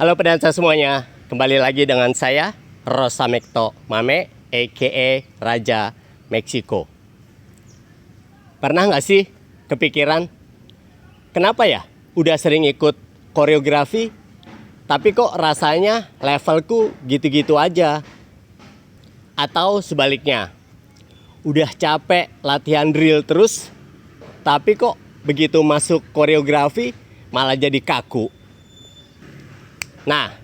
Halo pedansa semuanya, kembali lagi dengan saya Rosamecto Mame, a.k.a. Raja Meksiko. Pernah nggak sih kepikiran, kenapa ya udah sering ikut koreografi, tapi kok rasanya levelku gitu-gitu aja? Atau sebaliknya, udah capek latihan drill terus, tapi kok begitu masuk koreografi malah jadi kaku? Nah,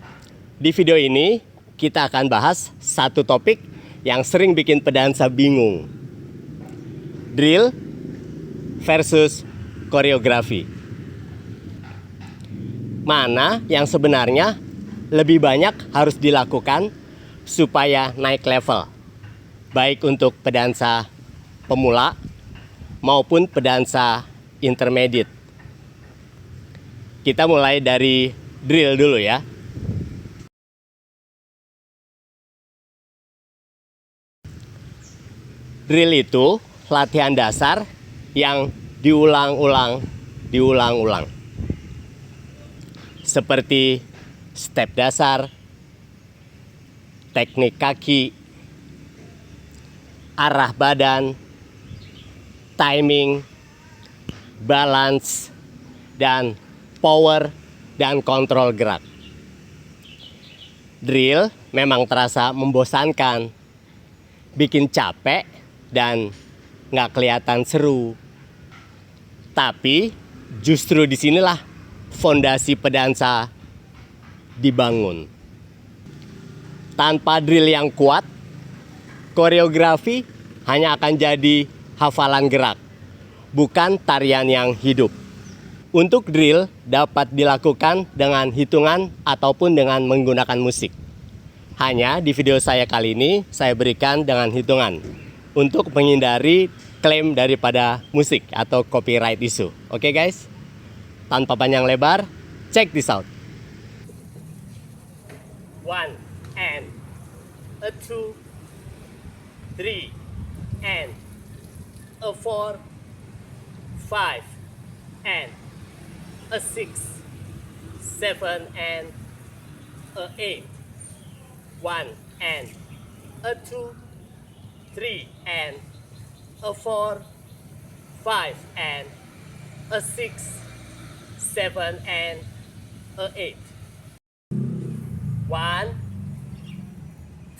di video ini kita akan bahas satu topik yang sering bikin pedansa bingung. Drill versus koreografi. Mana yang sebenarnya lebih banyak harus dilakukan supaya naik level? Baik untuk pedansa pemula maupun pedansa intermediate. Kita mulai dari drill dulu ya. Drill itu latihan dasar yang diulang-ulang. Seperti step dasar, teknik kaki, arah badan, timing, balance, dan power dan kontrol gerak. Drill memang terasa membosankan, bikin capek, dan nggak kelihatan seru. Tapi justru disinilah fondasi pedansa dibangun. Tanpa drill yang kuat, koreografi hanya akan jadi hafalan gerak, bukan tarian yang hidup. Untuk drill dapat dilakukan dengan hitungan ataupun dengan menggunakan musik. Hanya di video saya kali ini saya berikan dengan hitungan untuk menghindari klaim daripada musik atau copyright issue. Oke guys, tanpa panjang lebar, check this out. 1 and a 2, 3 and a 4, 5 and a 6, 7 and a 8, 1 and a 2, 3 and a 4, 5 and a 6, 7 and a 8. 1,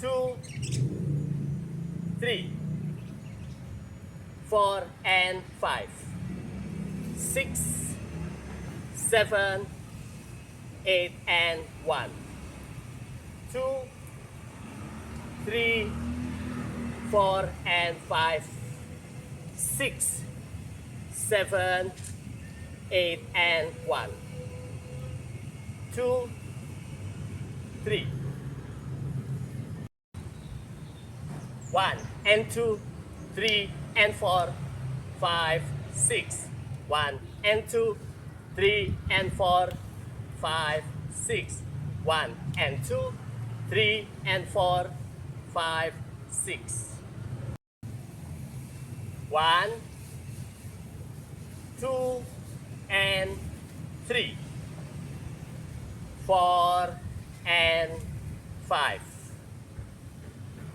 2, 3, 4 and 5, 6, 7, 8 and 1, 2, 3, 4 and 5, 6, 7, 8 and 1, 2, 3, 1 and 2, 3 and 4, 5, 6, 1 and 2, 3 and 4, 5, 6, 1 and 2, 3 and 4, 5, 6. 1, 2 and 3, 4 and 5,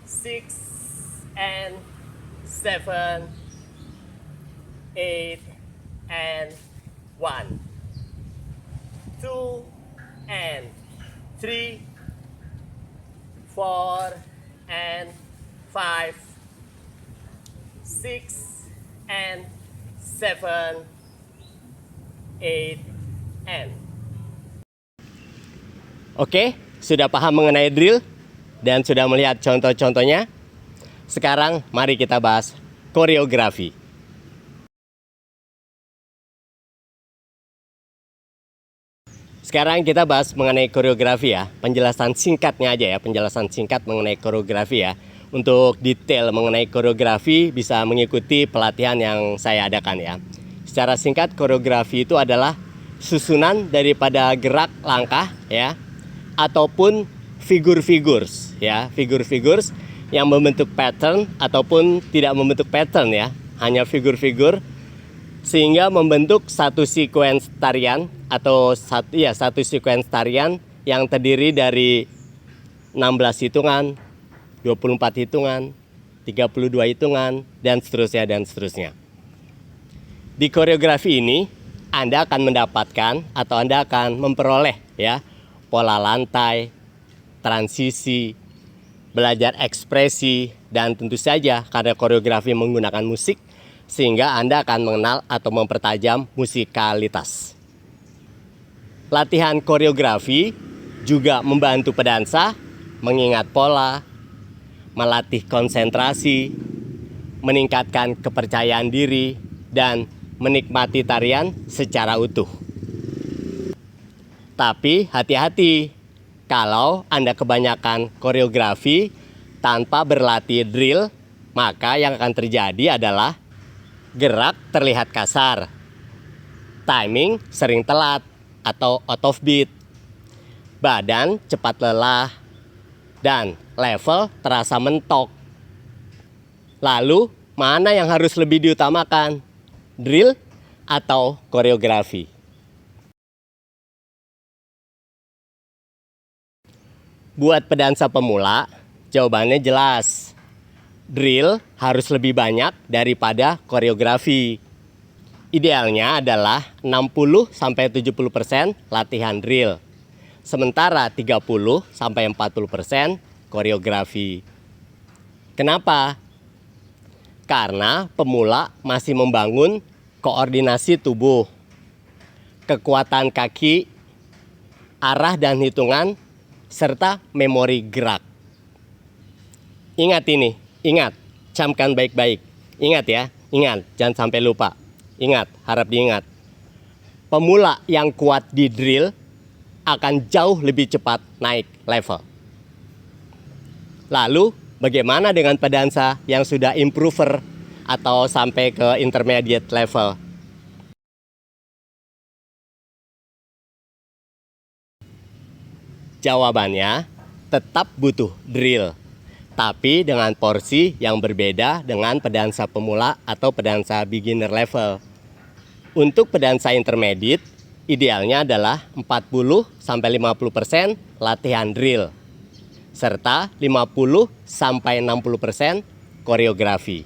6 and 7, 8 and 1, 2 and 3, 4 and 5, 6 and 7, 8 and. Oke, sudah paham mengenai drill dan sudah melihat contoh-contohnya. Sekarang mari kita bahas koreografi. Sekarang kita bahas mengenai koreografi ya. Penjelasan singkatnya aja ya, penjelasan singkat mengenai koreografi ya. Untuk detail mengenai koreografi bisa mengikuti pelatihan yang saya adakan ya. Secara singkat, koreografi itu adalah susunan daripada gerak langkah ya, ataupun figur-figures ya, figur-figures yang membentuk pattern ataupun tidak membentuk pattern ya, hanya figur-figur sehingga membentuk satu sequence tarian atau satu sequence tarian yang terdiri dari 16 hitungan, 24 hitungan, 32 hitungan, dan seterusnya. Di koreografi ini, Anda akan mendapatkan atau Anda akan memperoleh ya pola lantai, transisi, belajar ekspresi, dan tentu saja karena koreografi menggunakan musik, sehingga Anda akan mengenal atau mempertajam musikalitas. Latihan koreografi juga membantu pedansa mengingat pola, melatih konsentrasi, meningkatkan kepercayaan diri, dan menikmati tarian secara utuh. Tapi hati-hati, kalau Anda kebanyakan koreografi tanpa berlatih drill, maka yang akan terjadi adalah gerak terlihat kasar, timing sering telat atau out of beat, badan cepat lelah, dan level terasa mentok. Lalu, mana yang harus lebih diutamakan? Drill atau koreografi? Buat pedansa pemula, jawabannya jelas. Drill harus lebih banyak daripada koreografi. Idealnya adalah 60-70% latihan drill, sementara 30-40% koreografi. Kenapa? Karena pemula masih membangun koordinasi tubuh, kekuatan kaki, arah dan hitungan, serta memori gerak. Ingat ini, camkan baik-baik. Ingat ya, jangan sampai lupa. Ingat, harap diingat. Pemula yang kuat di drill akan jauh lebih cepat naik level. Lalu, bagaimana dengan pedansa yang sudah improver atau sampai ke intermediate level? Jawabannya tetap butuh drill, tapi dengan porsi yang berbeda dengan pedansa pemula atau pedansa beginner level. Untuk pedansa intermediate, idealnya adalah 40-50% latihan drill, serta 50-60% koreografi.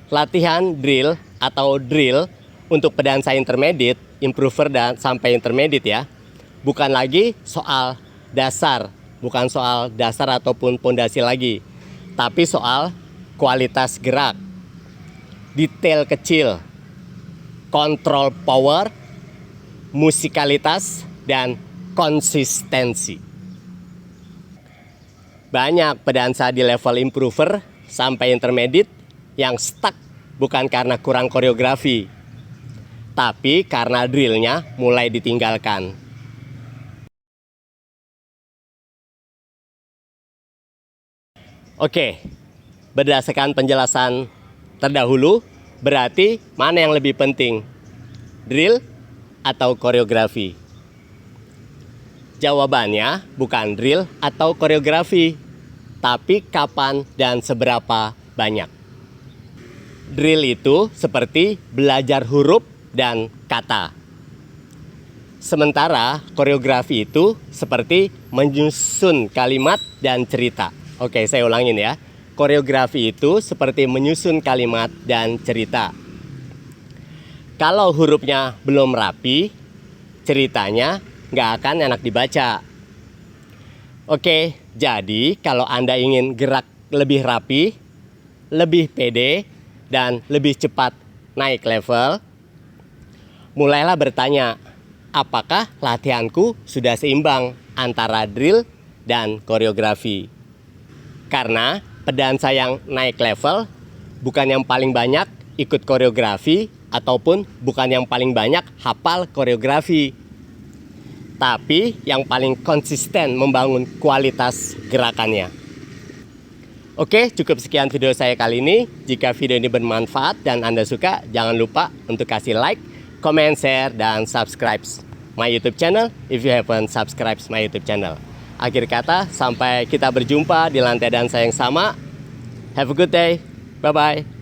Latihan drill atau drill untuk pedansa intermediate, improver dan sampai intermediate ya, bukan lagi soal dasar, bukan soal dasar ataupun pondasi lagi, tapi soal kualitas gerak, detail kecil, kontrol power, musikalitas, dan konsistensi. Banyak pedansa di level improver sampai intermediate yang stuck bukan karena kurang koreografi, tapi karena drillnya mulai ditinggalkan. Oke, berdasarkan penjelasan terdahulu, berarti mana yang lebih penting? Drill atau koreografi? Jawabannya bukan drill atau koreografi, tapi kapan dan seberapa banyak. Drill itu seperti belajar huruf dan kata. Sementara koreografi itu seperti menyusun kalimat dan cerita. Oke, saya ulangin ya. Koreografi itu seperti menyusun kalimat dan cerita. Kalau hurufnya belum rapi, ceritanya nggak akan enak dibaca. Oke, jadi kalau Anda ingin gerak lebih rapi, lebih pede, dan lebih cepat naik level, mulailah bertanya, apakah latihanku sudah seimbang antara drill dan koreografi? Karena pedansa yang naik level bukan yang paling banyak ikut koreografi ataupun bukan yang paling banyak hafal koreografi, tapi yang paling konsisten membangun kualitas gerakannya. Oke, cukup sekian video saya kali ini. Jika video ini bermanfaat dan Anda suka, jangan lupa untuk kasih like, comment, share, dan subscribe my YouTube channel if you haven't subscribed my YouTube channel. Akhir kata, sampai kita berjumpa di lantai dansa yang sama. Have a good day. Bye-bye.